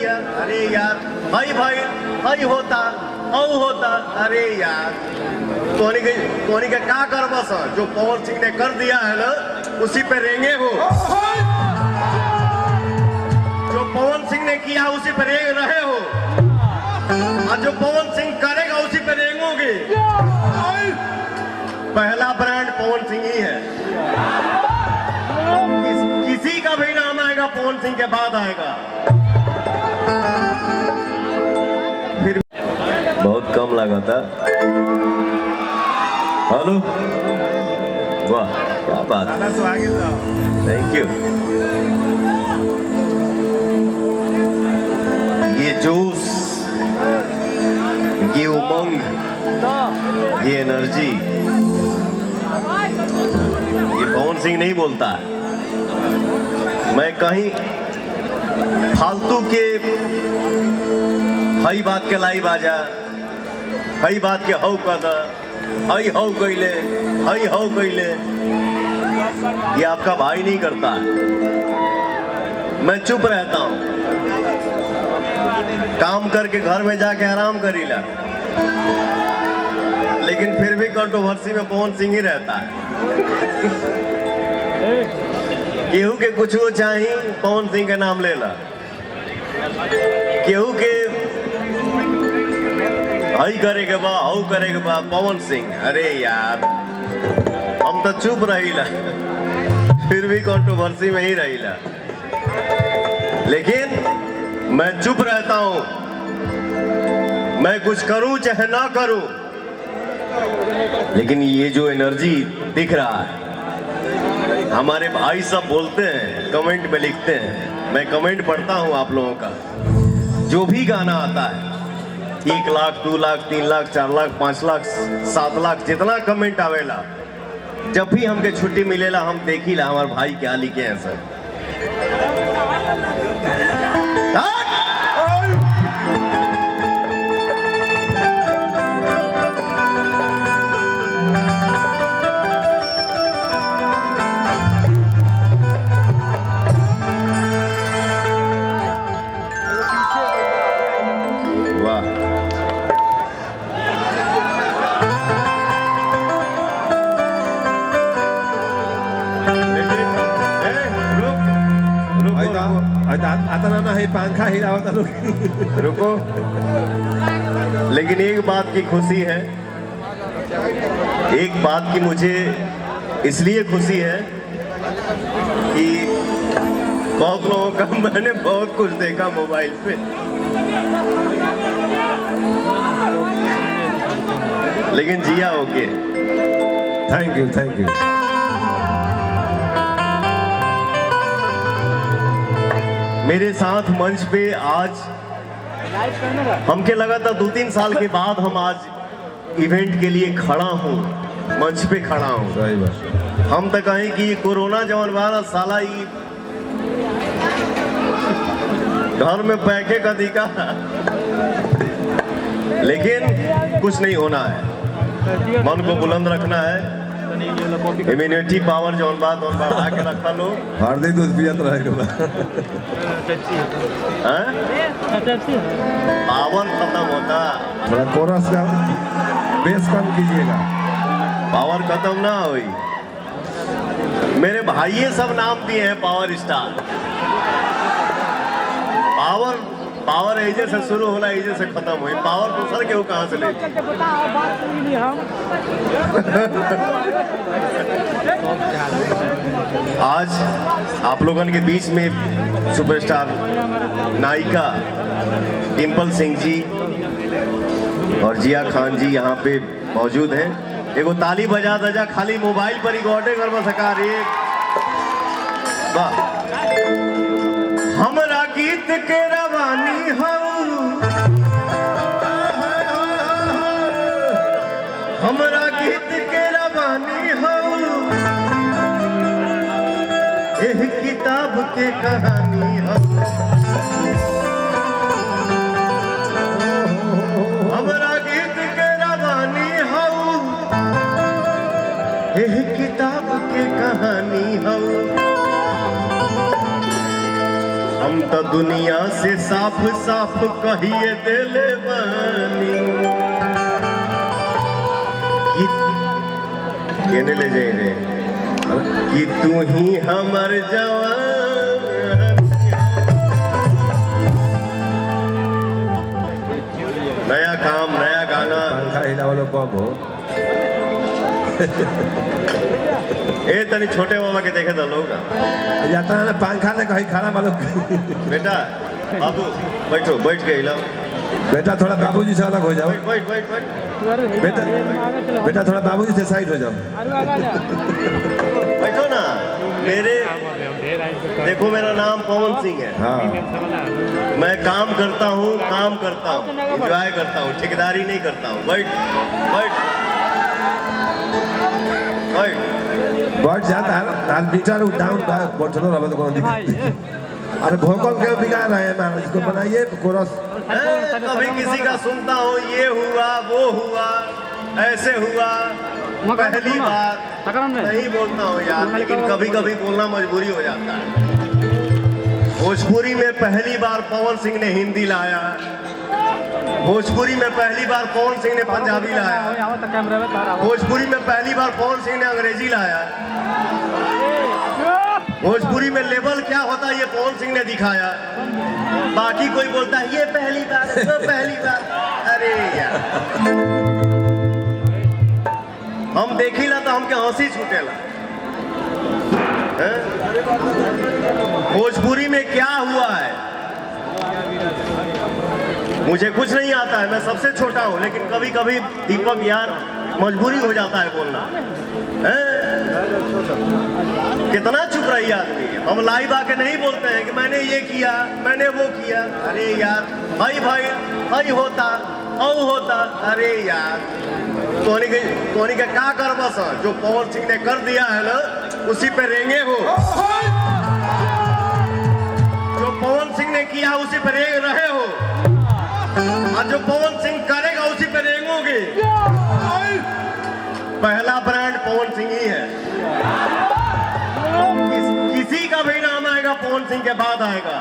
दिया। अरे यार भाई भाई भाई होता औ होता। अरे यार तोनी का क्या कर बस जो पवन सिंह ने कर दिया है ना उसी पे रेंगे हो। जो पवन सिंह ने किया उसी पे रेंग रहे हो और जो पवन सिंह करेगा उसी पे रेंगोगे। पहला ब्रांड पवन सिंह ही है। किसी का भी नाम आएगा पवन सिंह के बाद आएगा। फिर बहुत कम लगा था। हेलो वाह क्या बात। Thank you. ये जोश, ये उमंग, ये एनर्जी ये पवन सिंह नहीं बोलता है। मैं कहीं फालतू के हई बात के लाई बाजा, हई बात के हौ कदा, हई हौ कैले, हई हौ कैले, ये आपका भाई नहीं करता है। मैं चुप रहता हूं, काम करके घर में जाके आराम करीला, लेकिन फिर भी कंट्रोवर्सी में पवन सिंह ही रहता है। केहू के कुछ हो चाहिए पवन सिंह के नाम लेला, केहू के हई करे के बा हऊ करे के बा पवन सिंह। अरे यार हम तो चुप रहीला फिर भी कंट्रोवर्सी में ही रहीला, लेकिन मैं चुप रहता हूं। मैं कुछ करूं चाहे ना करूं, लेकिन ये जो एनर्जी दिख रहा है, हमारे भाई सब बोलते हैं, कमेंट में लिखते हैं, मैं कमेंट पढ़ता हूं आप लोगों का। जो भी गाना आता है 1 लाख 2 लाख 3 लाख 4 लाख 5 लाख 7 लाख जितना कमेंट आवेला, जब भी हमके छुट्टी मिलेला हम देखीला हमारे भाई क्या लिखे हैं सर। आता ना है पंखा हिलावता लोग। रुको, लेकिन एक बात की खुशी है, एक बात की मुझे इसलिए खुशी है कि बहुत लोगों का मैंने बहुत कुछ देखा मोबाइल पे, लेकिन Jiya okay. Thank you thank you. मेरे साथ मंच पे आज हमके लगा था 2-3 साल के बाद हम आज इवेंट के लिए खड़ा हूँ, मंच पे खड़ा हूँ। सही बात। हम तो कहें कि कोरोना जवन वाला साला ही घर में पैके का दिखा, लेकिन कुछ नहीं होना है, मन को बुलंद रखना है। इम्यूनिटी पावर जौन बात बढ़ा के रखा लो। हार्दिक दूध पियत रहेगा। पावर खत्म होता, थोड़ा कोरस का बेस कम कीजिएगा। पावर खत्म ना हुई। मेरे भाई सब नाम दिए हैं पावर स्टार। पावर एजे से शुरू होला एजे से खत्म हुई। पावर दूसर के कहां से ले? आज आप लोगों के बीच में सुपरस्टार नायिका डिम्पल सिंह जी और जिया खान जी यहाँ पे मौजूद हैं। एगो ताली बजा दजा, खाली मोबाइल पर रिकॉर्डिंग कर सकार। वाह, हमरा गीत के रवानी हो, हमरा गीत के रवानी हो, एह किताब के कहानी हो। हमरा गीत के रवानी हो, एह किताब के कहानी हो। हम तो दुनिया से साफ साफ कहिए दिले बानी कि कहने ले जाए रे कि तू ही हमर जवान। नया काम नया गाना पंखा हिला वालों को अब हो ए तनी छोटे बाबा के देखे तो लोग जाता है ना पंखा ने कहीं खड़ा वालों बेटा बाबू बैठो बैठ के हिलाओ बेटा थोड़ा बाबूजी से अलग हो जाओ बैठ बैठ बैठ बेटा बेटा थोड़ा बाबूजी से साइड हो जाओ बैठो ना। मेरे देखो मेरा नाम पवन सिंह है। हाँ मैं काम करता हूँ एंजॉय करता हूँ, ठेकेदारी नहीं करता हूँ। बैठ बैठ बैठ बढ़ जाता है आज बीटा डाउन बोटलो रहा तो कौन दिक्कत। अरे भोकल के बिगाड़ रहे हैं मैम, इसको बनाइए कोरस। कभी किसी का सुनता हूँ ये हुआ वो हुआ ऐसे हुआ, पहली बार नहीं बोलता हूँ यार, लेकिन कभी कभी बोलना मजबूरी हो जाता है। भोजपुरी में पहली बार पवन सिंह ने हिंदी लाया, भोजपुरी में पहली बार पवन सिंह ने पंजाबी लाया, भोजपुरी में पहली बार पवन सिंह ने अंग्रेजी लाया, भोजपुरी में लेवल क्या होता है ये पवन सिंह ने दिखाया। बाकी कोई बोलता है ये पहली बार वो पहली बार। अरे यार हम देखिला तो हमके हंसी छूटेला। भोजपुरी में क्या हुआ है मुझे कुछ नहीं आता है, मैं सबसे छोटा हूं, लेकिन कभी कभी दीपक यार मजबूरी हो जाता है बोलना। कितना चुप रही आदमी, हम लाइव आके नहीं बोलते हैं कि मैंने ये किया मैंने वो किया। अरे यार भाई भाई भाई होता औ होता। अरे यार तोनी के क्या कर बस जो पवन सिंह ने कर दिया है ना उसी पे रेंगे हो, जो पवन सिंह ने किया उसी पे रेंग रहे हो, और जो पवन सिंह करेगा उसी पे रेंगोगे। पहला ब्रांड पवन सिंह ही है, किसी का भी नाम आएगा पवन सिंह के बाद आएगा।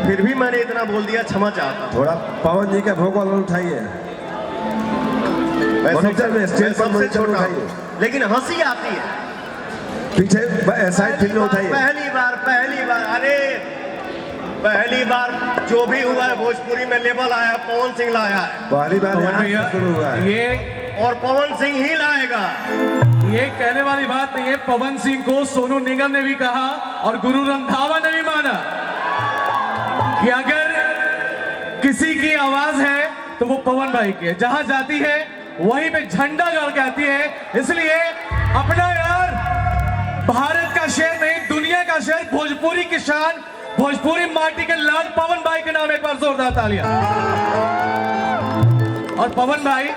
फिर भी मैंने इतना बोल दिया, क्षमा चाहता हूं। थोड़ा पवन जी का भोगल उठाइए, मैं स्टेज पर सबसे छोटा उठाइए, हूं, लेकिन हंसी आती है। पीछे साइड फील्ड में उठाइए। पहली बार अरे पहली बार जो भी हुआ है भोजपुरी में लेवल आया पवन सिंह लाया है। पहली बार यहाँ शुरू हुआ है ये और पवन सिंह ही लाएगा। ये कहने वाली बात नहीं है। पवन सिंह को सोनू निगम ने भी कहा और गुरु रंधावा ने भी माना कि अगर किसी की आवाज है तो वो पवन भाई की है, जहां जाती है वहीं पे झंडा गाड़ के आती है। इसलिए अपना यार भारत का शहर नहीं दुनिया का शहर भोजपुरी की शान भोजपुरी माटी के लाल पवन भाई के नाम एक बार जोरदार तालियां। और पवन भाई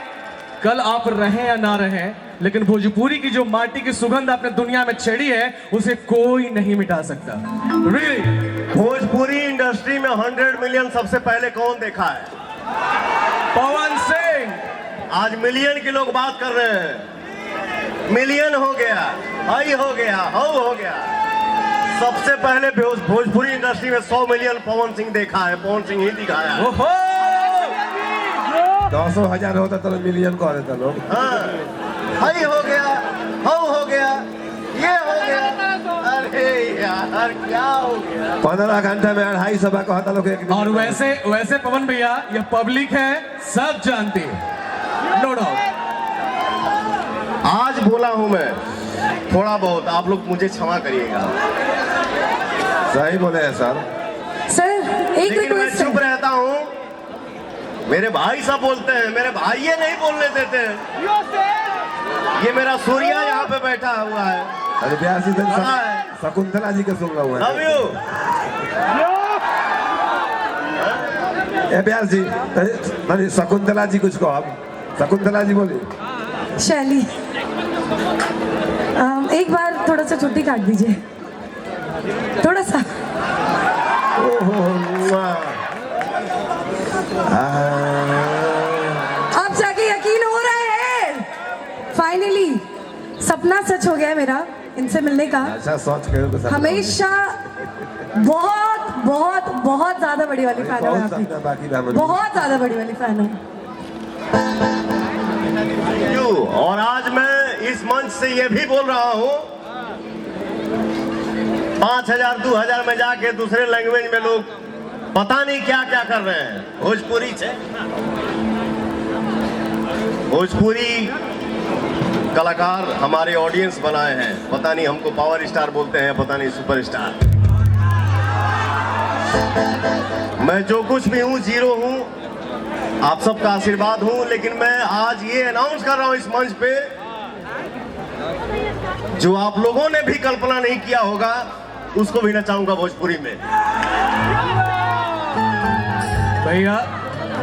कल आप रहे या ना रहे, लेकिन भोजपुरी की जो माटी की सुगंध आपने दुनिया में छेड़ी है उसे कोई नहीं मिटा सकता। Really? भोजपुरी इंडस्ट्री में 100 मिलियन सबसे पहले कौन देखा है? पवन सिंह। आज मिलियन के लोग बात कर रहे हैं, मिलियन हो गया, हाई हो गया, हाउ हो गया। सबसे पहले भोजपुरी इंडस्ट्री में 100 मिलियन पवन सिंह देखा है, पवन सिंह ही दिखाया है। ओहो 200,000 होता तो मिलियन को देता लोग। हाँ, हाई हो गया, हाउ हो गया, ये हो गया। अरे यार क्या हो गया? 15 घंटे में 250 का होता लोग एक दिन। और वैसे पवन भैया ये पब्लिक है, सब जानती है, नो डाउट। आज बोला हूं मैं थोड़ा बहुत, आप लोग मुझे क्षमा करिएगा। सही बोले हैं सर। सर एक लेकिन मैं रिक्वेस्ट चुप रहता हूं, मेरे भाई सब बोलते हैं, मेरे भाई ये नहीं बोलने देते हैं। ये मेरा सूर्या यहाँ पे बैठा हुआ है। अरे प्यार से हाँ है। शकुंतला जी के सुन रहा हूँ। Love you। ए प्यार जी मानी शकुंतला जी कुछ कहो आप। शकुंतला जी बोली। शैली एक बार थोड़ा सा छुट्टी काट दीजिए, थोड़ा सा। आप जाके यकीन हो रहा है फाइनली सपना सच हो गया है मेरा। इनसे मिलने का। अच्छा सोच के तो हमेशा बहुत बहुत बहुत ज्यादा बड़ी वाली फैन हूँ बहुत मैं ज्यादा आपकी, बाकी दामन बहुत ज्यादा बड़ी वाली फैन हूँ। क्यों? और आज मैं इस मंच से ये भी बोल रहा हूँ, 5,000 2,000 में जाके दूसरे लैंग्वेज में लोग पता नहीं क्या क्या कर रहे हैं। भोजपुरी से भोजपुरी कलाकार हमारे ऑडियंस बनाए हैं। पता नहीं हमको पावर स्टार बोलते हैं, पता नहीं सुपरस्टार। मैं जो कुछ भी हूँ जीरो हूँ, आप सबका आशीर्वाद हूँ। लेकिन मैं आज ये अनाउंस कर रहा हूँ इस मंच पे, जो आप लोगों ने भी कल्पना नहीं किया होगा, उसको भी नचाऊंगा भोजपुरी में। भैया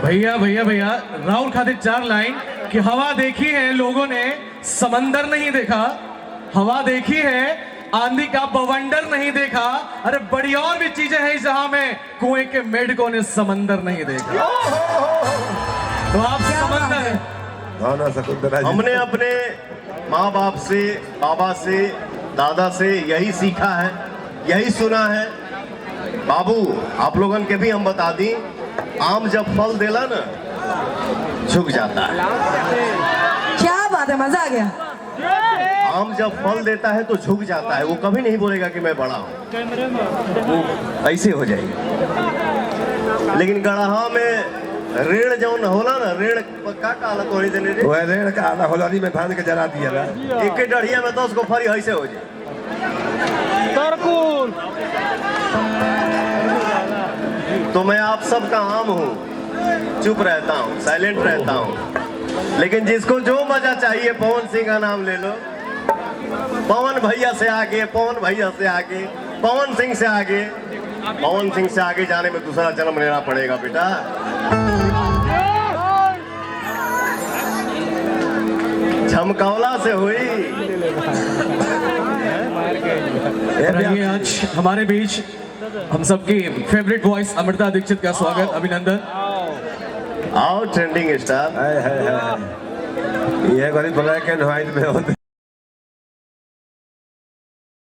भैया भैया भैया राहुल खातिर 4 लाइन कि हवा देखी है लोगों ने, समंदर नहीं देखा। हवा देखी है, आंधी का बवंडर नहीं देखा। अरे बड़ी और भी चीजें हैं जहां में कुएं के मेढकों ने समंदर नहीं देखा। तो आप समंदर हैं। हाँ ना शकुंतला जी। हमने अपने माँ बाप से, बाबा से, दादा से यही सीखा है, यही सुना है। बाबू आप लोगन के भी हम बता दी, आम जब फल देला ना झुक जाता है। क्या बात है, मजा आ गया। आम जब फल देता है तो झुक जाता है, वो कभी नहीं बोलेगा कि मैं बड़ा हूं, वो ऐसे हो जाएगी। लेकिन गड़हा में रेड़ जौन होला ना, रेड़ का काला तो नहीं देने रे, वो रेड़ का आधा होलारी में बांध के जला दिया ना। एक के डढ़िया में 10 को फरी ऐसे हो जाए। तो मैं आप सबका आम हूँ, चुप रहता हूँ, साइलेंट रहता हूँ। लेकिन जिसको जो मजा चाहिए, पवन सिंह का नाम ले लो। पवन भैया से आगे, पवन भैया से आगे, पवन सिंह से आगे। पवन सिंह से आगे जाने में दूसरा जन्म लेना पड़ेगा बेटा। झमकौला से हुई। रहिए आज हमारे बीच हम सबकी फेवरेट वॉइस अमृता दीक्षित का स्वागत, अभिनंदन। आओ ट्रेंडिंग स्टार। ये गरीब ब्लैक एंड व्हाइट में होते